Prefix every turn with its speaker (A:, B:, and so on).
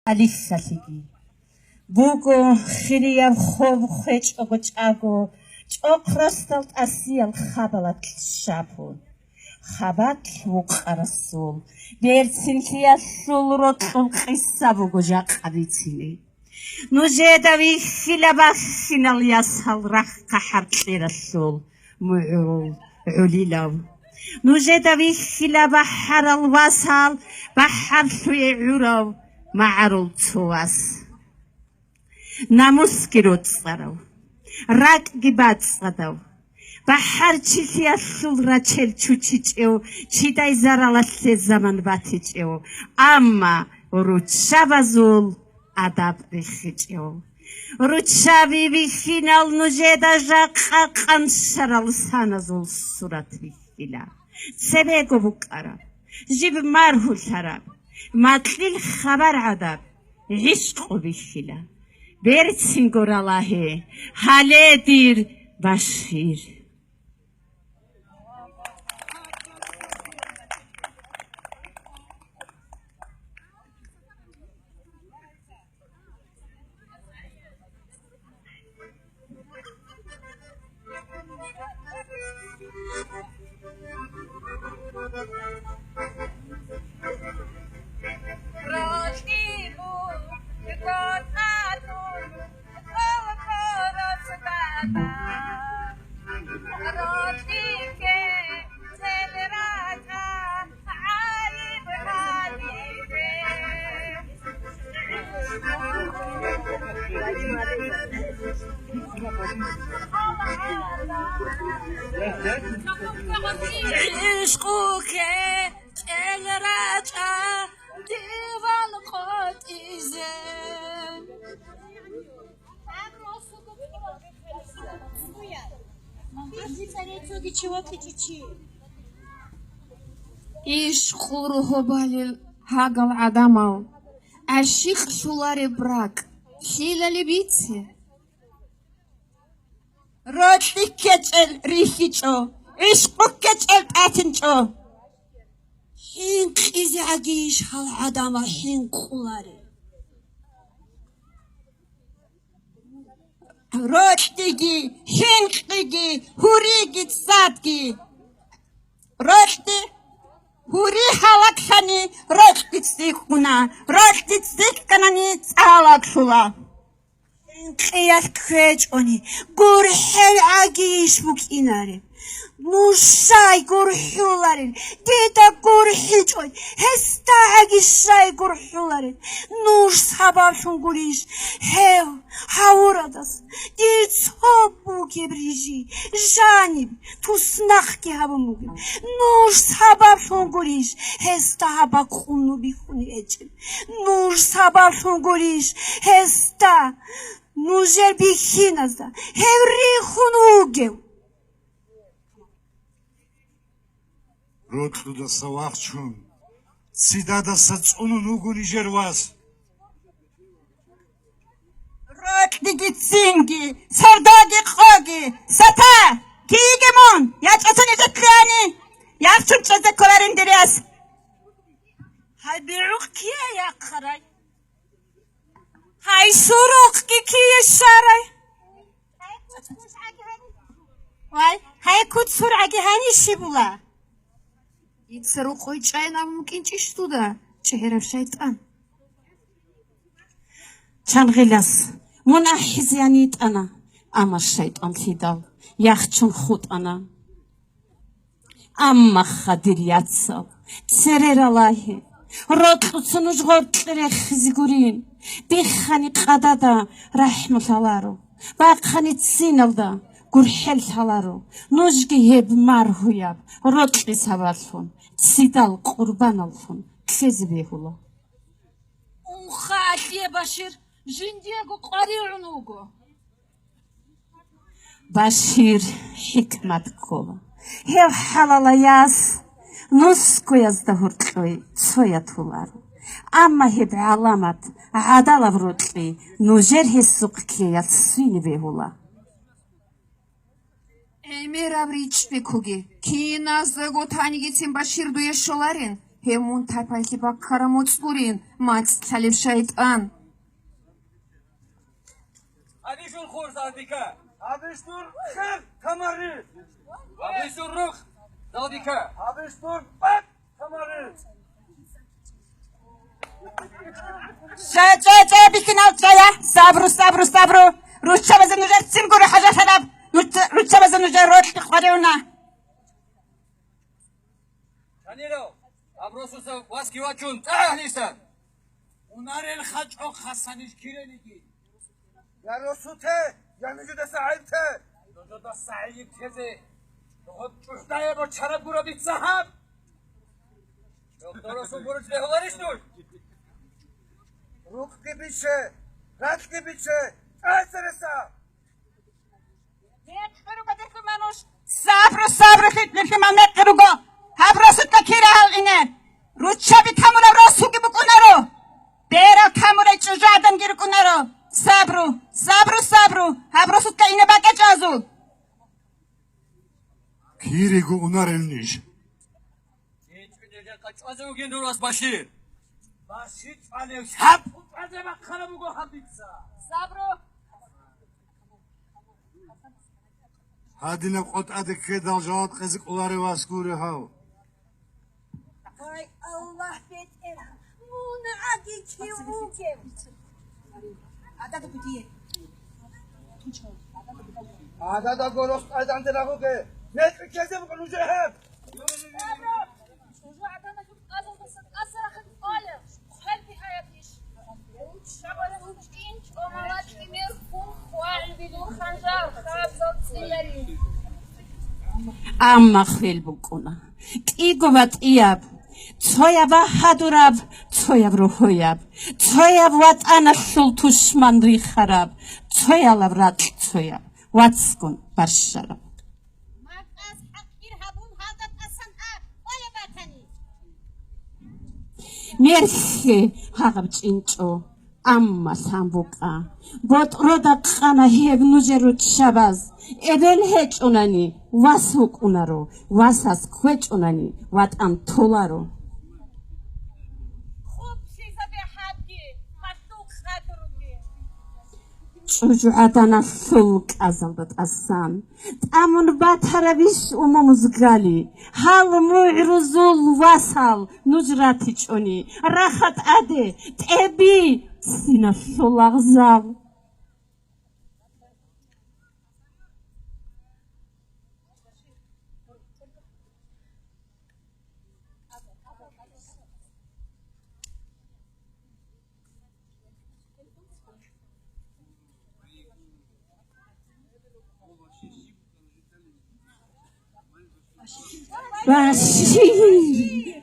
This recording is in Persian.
A: 알리사시기 무고 히리암 호브회초고 짜고 쪼크로스탈 아시알 하발ат 샤폰 하bat 우카라솔 베르신키아 솔로 똥키사보고 자카비치니 노제다비 힐라바시날야 살락 카하르티라솔 무울 울리라우 노제다비 힐라바하랄 와살 바하르티우라우 معرول تواس ناموس گیرد سراو رگ گیبد صداو با هر چیزی از سول را چل چوچیچیو چیدای زرالت زمان باتیچیو اما روچا زول ادب بخیچیو روچا بی فینال نوجه جاق قان شرال سان زول صورت بخیلا سبگو بکارا جیب مرهول تراب مطلل خبر عدب عشق بخیلا برسین گراله حاله دیر باشیر عشقو که الرجع دیوال قاتیزه عشقو رو بالل هاگل عدمو عشق شولاری براک خیلی بیتی روتی کچل ریخیچو عشقو کچل پاتنچو هین خیزی عگیش حال عدم هین خولاری روتیگی هین خیگی هوریگی تسادگی روتی هوری حالک شنی روتی تسیخونا روتی تسیخکنانی تسالک شولا قیاس کج آنی گرهل عگیش بکناره موشای گرهولارین دیتا گرهیچ آنی هستا عگیشای گرهولارین نوش سبابشون گریش هیو هاوراداست دید صبو گبریجی جانب تو سنخی هوا موگیم نوش سبابشون گریش هستا هوا خونو بیخونی اچن نوش سبابشون گریش هستا نوجر بیخینازدا هوری خونوگیو
B: رودلو دا سواق چون سیدا دا سچونو نوگونی جرواز
A: رودلگی تسینگی سرداگی خاگی ستا کیگمون یاچاتونی زکرانی یاچون چزه کلارین دریاز های بیروق کیه یا خرای های سوروق کیه شارای وای های کود سرعگی هنیشی بولا ایتسرو خوی چای نممکن چیش تودا چهره شیطان چند غلاس منحز یعنیت انا اما الشیطان تیدال یخچون خود انا اما خدریت سال سرر اللهی راتلوتسونوش غرطلره خزیگورین بیخانی قدادا رحمت الله باقخانی تسینالدا گرحل تالارو نوشگی هب مرهویاب راتلی سوالفون تسیدال قربان الفون کسی بیهولا اون خاطیه باشیر جندیگو قریعنوگو باشیر حکمت کولا هیو حلالا یاس نسکو یازده هرتلوی سویتولارو اما هب علامت عدالا ورتلی نوجر هسوق کیات سوینی بیهولا Emir abriç bekugi. Ki nazlı gotani gitsin başır duya şoların. همون تپایی که با کارموت بورین ماکس تلیب شیطان
C: Adişul khur zadika. Adiştur khir tamari. Adiştur rukh zadika. Adiştur bat tamari.
A: چه بیکنال چایا صبرو روچه بزن نجار سیم گوره حاجه شدب روچه بزن نجار روچ خواهده اونا
C: Taniro. Abrosus vaski vachun tahlisan.
B: اونار الخج او خسانیش کیره نگی
C: Ya rosuте. Ya nücude sahipte. Nücude sahip teze. Nuhut çuştaya bu çarap gura bit sahab. Yok dorosun buruç leholar iştur. Ruh gibi şey. Rat gibi şey. Ayseresa.
A: نقرو بدر که منوش صبر خیلی نفی من نقرو گو هب راسود که کیره حال اینه روچه بی تمونه راسو که بکنه رو بیرا تمونه چجا آدم گیرو کنه رو صبرو هب راسود که اینه بگه جازو
B: کیریگو اونار النیش
C: Hiçbir derece kaçmazı bugün duras başır. Başır alev şap. Utmaze bakkala bu go habitsa.
A: صبرو
B: هادینا قطعه که دلجات قزق اولاره واسکوره هاو
D: Ay Allah beter. Bunu adi ki ukem.
C: Ada da goros aydan telaku ke. Ne keze bu konu cehem.
D: Çocuğu adana gibi kazılmasın. Asır akın alır. Kalbi hayatış. Şabanı uç inç. Omalat kimir kum. Kual bilin khanjar. Khabzat sileri.
A: اما خیل بکنه کی گوت ایاب تویا با هدوراب تویا روحیاب تویا وطن شل توشمن ری خراب تویا لورات تویا واتسکن برشراب
D: Makas hakir habun hadat asan a. Oya batani.
A: مرسی هاگم چینچو اما سامبوکا بود رو دقیقا هیچ نوجرو شباز ادل هیچ اونانی واسوک اونارو واساس کوچ اونانی وطن تولارو
D: خوب چیزا به حدی. خطوک خطروگی.
A: چوجوعتنا سلک ازندت اصلا امون با ترویش اوموزگالی حال معرضول واسال نجراتی چونی راحت عده تبی سینا شلاق زال باشی